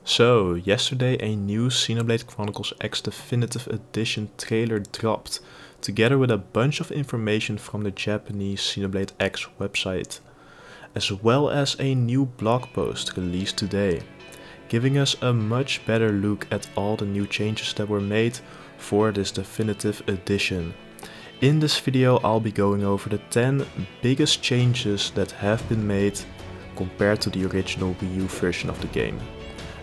So, yesterday a new Xenoblade Chronicles X Definitive Edition trailer dropped, together with a bunch of information from the Japanese Xenoblade X website, as well as a new blog post released today, giving us a much better look at all the new changes that were made for this Definitive Edition. In this video I'll be going over the 10 biggest changes that have been made compared to the original Wii U version of the game,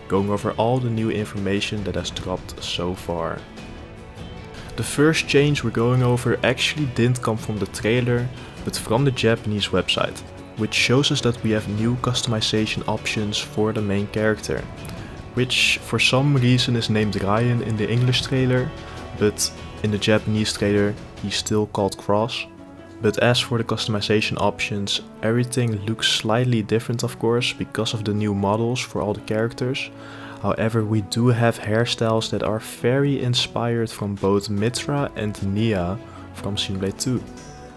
going over all the new information that has dropped so far. The first change we're going over actually didn't come from the trailer, but from the Japanese website, which shows us that we have new customization options for the main character, which for some reason is named Ryan in the English trailer, but in the Japanese trailer he's still called Cross. But as for the customization options, everything looks slightly different of course because of the new models for all the characters. However, we do have hairstyles that are very inspired from both Mitra and Nia from Xenoblade 2.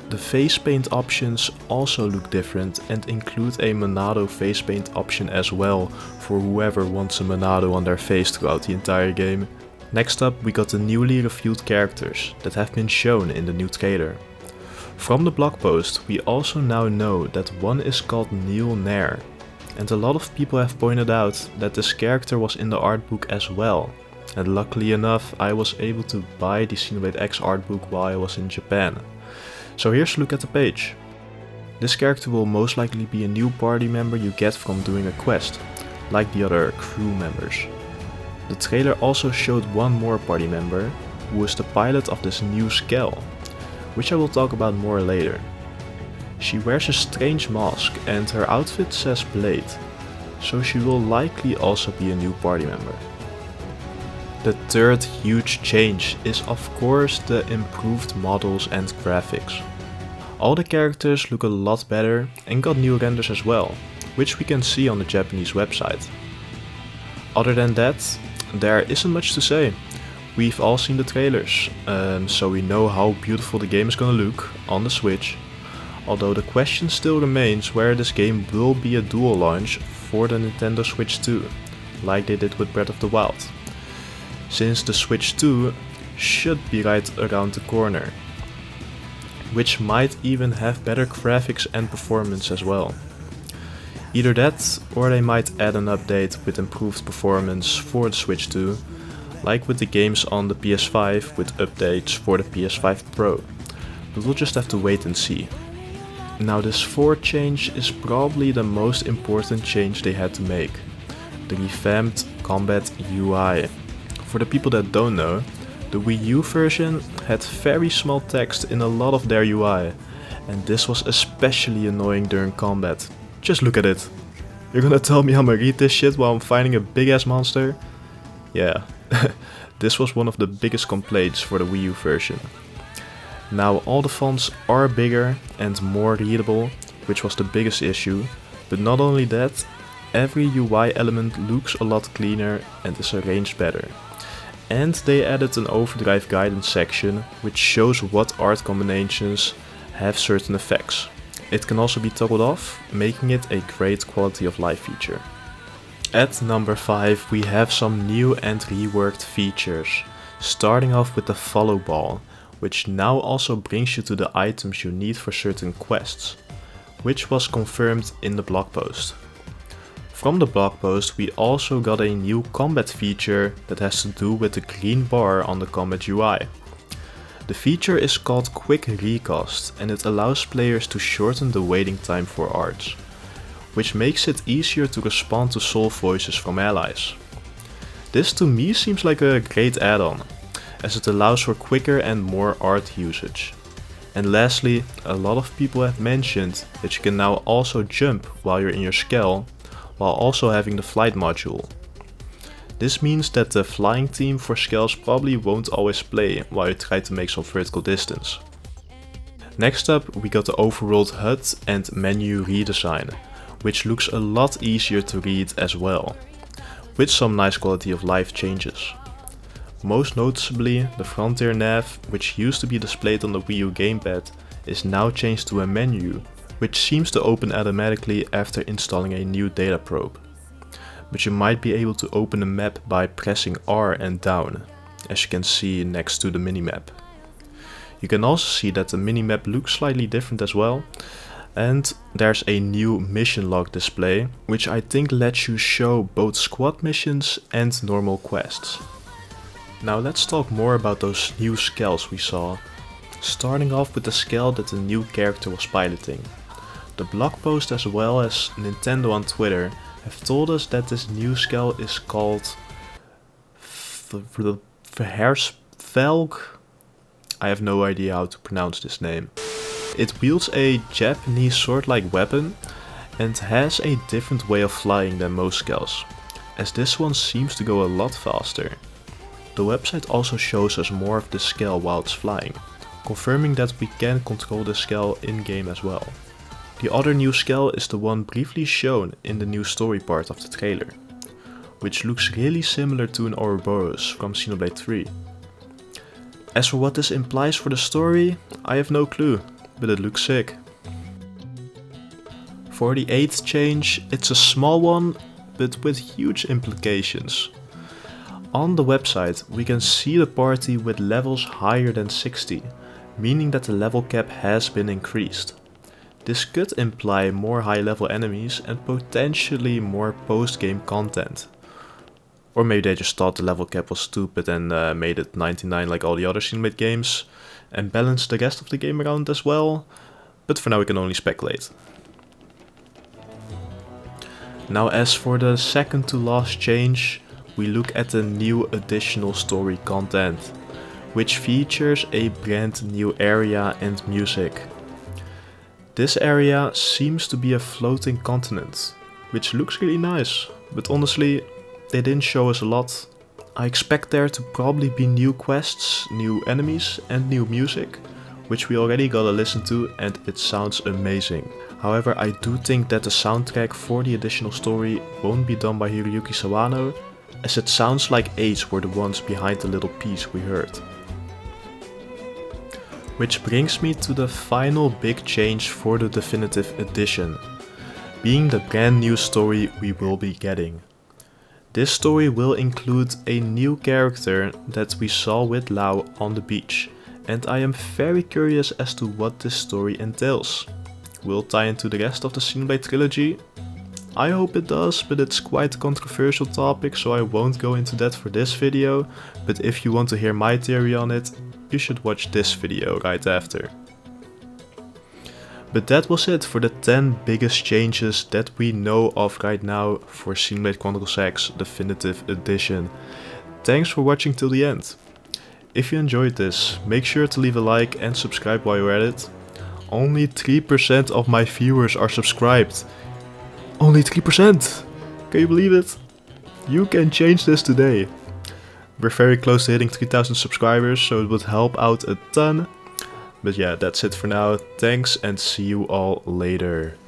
The face paint options also look different and include a Monado face paint option as well for whoever wants a Monado on their face throughout the entire game. Next up we got the newly revealed characters that have been shown in the new trailer. From the blog post we also now know that one is called Neil Nair, and a lot of people have pointed out that this character was in the art book as well, and luckily enough I was able to buy the Xenoblade X art book while I was in Japan. So here's a look at the page. This character will most likely be a new party member you get from doing a quest, like the other crew members. The trailer also showed one more party member, who is the pilot of this new Skell, which I will talk about more later. She wears a strange mask and her outfit says Blade, so she will likely also be a new party member. The third huge change is of course the improved models and graphics. All the characters look a lot better and got new renders as well, which we can see on the Japanese website. Other than that, there isn't much to say. We've all seen the trailers, so we know how beautiful the game is gonna look on the Switch, although the question still remains whether this game will be a dual launch for the Nintendo Switch 2, like they did with Breath of the Wild, since the Switch 2 should be right around the corner, which might even have better graphics and performance as well. Either that, or they might add an update with improved performance for the Switch 2, like with the games on the PS5 with updates for the PS5 Pro, but we'll just have to wait and see. Now this fourth change is probably the most important change they had to make, the revamped combat UI. For the people that don't know, the Wii U version had very small text in a lot of their UI, and this was especially annoying during combat. Just look at it. You're gonna tell me I'm gonna read this shit while I'm fighting a big ass monster? Yeah, this was one of the biggest complaints for the Wii U version. Now all the fonts are bigger and more readable, which was the biggest issue, but not only that, every UI element looks a lot cleaner and is arranged better. And they added an overdrive guidance section, which shows what art combinations have certain effects. It can also be toggled off, making it a great quality of life feature. At number 5 we have some new and reworked features, starting off with the follow ball, which now also brings you to the items you need for certain quests, which was confirmed in the blog post. From the blog post we also got a new combat feature that has to do with the green bar on the combat UI. The feature is called Quick Recast and it allows players to shorten the waiting time for arts, which makes it easier to respond to soul voices from allies. This to me seems like a great add-on, as it allows for quicker and more art usage. And lastly, a lot of people have mentioned that you can now also jump while you're in your Skell, while also having the flight module. This means that the flying team for Skells probably won't always play while you try to make some vertical distance. Next up we got the Overworld HUD and menu redesign, which looks a lot easier to read as well, with some nice quality of life changes. Most noticeably, the Frontier nav, which used to be displayed on the Wii U gamepad, is now changed to a menu, which seems to open automatically after installing a new data probe. but you might be able to open the map by pressing R and down, as you can see next to the minimap. You can also see that the minimap looks slightly different as well, and there's a new mission log display, which I think lets you show both squad missions and normal quests. Now let's talk more about those new Skells we saw, starting off with the Skell that the new character was piloting. The blog post as well as Nintendo on Twitter have told us that this new Skell is called Verheersvelg. I have no idea how to pronounce this name. It wields a Japanese sword-like weapon and has a different way of flying than most Skells, as this one seems to go a lot faster. The website also shows us more of the Skell while it's flying, confirming that we can control the Skell in-game as well. The other new Skell is the one briefly shown in the new story part of the trailer, which looks really similar to an Ouroboros from Xenoblade 3. As for what this implies for the story, I have no clue, but it looks sick. For the 8th change, it's a small one, but with huge implications. On the website we can see the party with levels higher than 60, meaning that the level cap has been increased. This could imply more high level enemies and potentially more post-game content. Or maybe they just thought the level cap was stupid and made it 99 like all the other Xenoblade games and balanced the rest of the game around as well, but for now we can only speculate. Now as for the second to last change, we look at the new additional story content, which features a brand new area and music. This area seems to be a floating continent, which looks really nice, but honestly, they didn't show us a lot. I expect there to probably be new quests, new enemies and new music, which we already got to listen to and it sounds amazing. However, I do think that the soundtrack for the additional story won't be done by Hiroyuki Sawano, as it sounds like Aids were the ones behind the little piece we heard. Which brings me to the final big change for the definitive edition, being the brand new story we will be getting. This story will include a new character that we saw with Lau on the beach, and I am very curious as to what this story entails. Will it tie into the rest of the Xenoblade trilogy? I hope it does, but it's quite a controversial topic, so I won't go into that for this video, but if you want to hear my theory on it, you should watch this video right after. But that was it for the 10 biggest changes that we know of right now for Xenoblade Chronicles X Definitive Edition. Thanks for watching till the end. If you enjoyed this, make sure to leave a like and subscribe while you're at it. Only 3% of my viewers are subscribed. Only 3%! Can you believe it? You can change this today. We're very close to hitting 3000 subscribers, so it would help out a ton. But yeah, that's it for now. Thanks and see you all later.